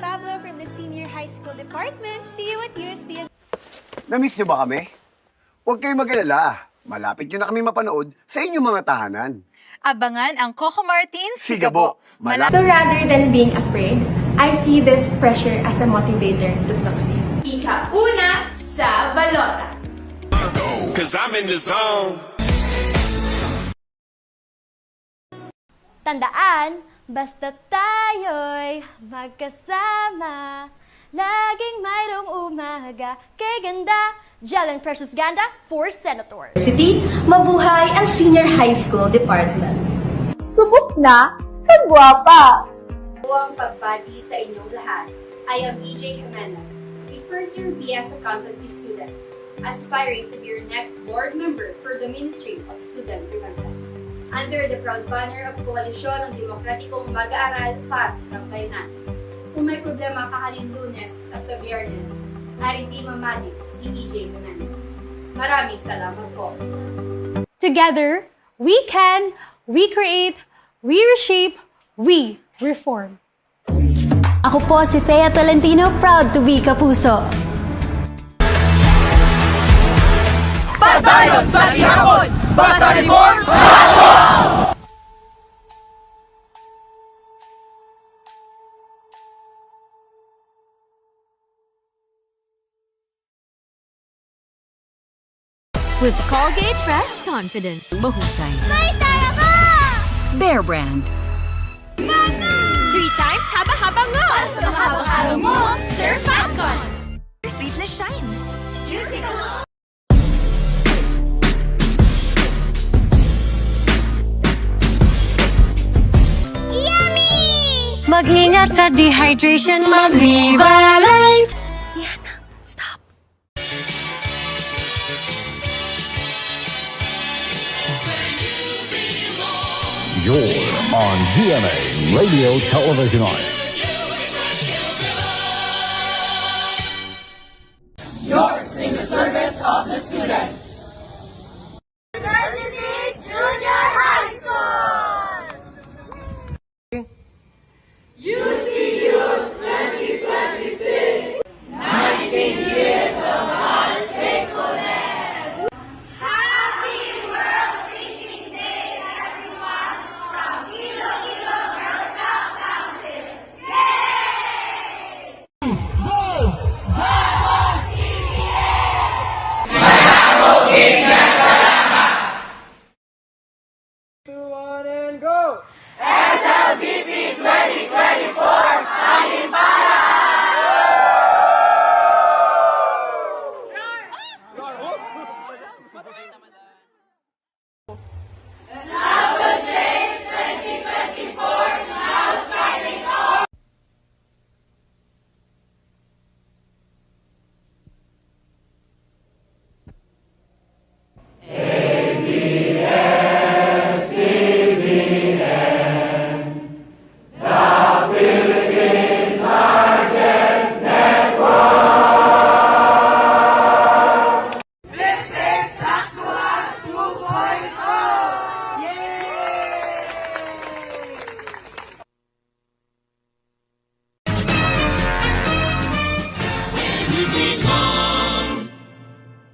Pablo from the Senior High School Department. See you at USD. Namiss niyo ba kami? Huwag kayong mag-alala. Malapit niyo na kami mapanood sa inyong mga tahanan. Abangan ang Coco Martins Sigabo. So rather than being afraid, I see this pressure as a motivator to succeed. Ika-una sa balota. Cause I'm in the zone. Tandaan, basta tayo'y magkasama, laging mayroong umaga kay ganda. Jalen Precious Ganda for Senator. City, mabuhay ang Senior High School Department. Subok na, kagwapa! Buwang pagbati sa inyong lahat. I am EJ Jimenez, a first-year BS Accountancy student, aspiring to be your next board member for the Ministry of Student Grievances. Under the proud banner of Koalisyon ng Demokratikong Mag-aaral para sa Sambayanan. Kung may problema kahalin Lunes hasta Biyernes, ay hindi mamanig si EJ Jimenez. Maraming salamat po. Together, we can, we create, we reshape, we reform. Ako po si Thea Tolentino, proud to be Kapuso. Pagdayon sa ihapon! Basta reform! With Colgate Fresh Confidence. Mahusay. May star ako! Bear Brand. 3 times haba-haba nga! Sa mahabang araw mo, Sir Falcon! Sweet na shine. Juicy ka! Mag-ingat sa dehydration, mag-Viva Light! Yana, stop! You're on GMA Radio Television Arts.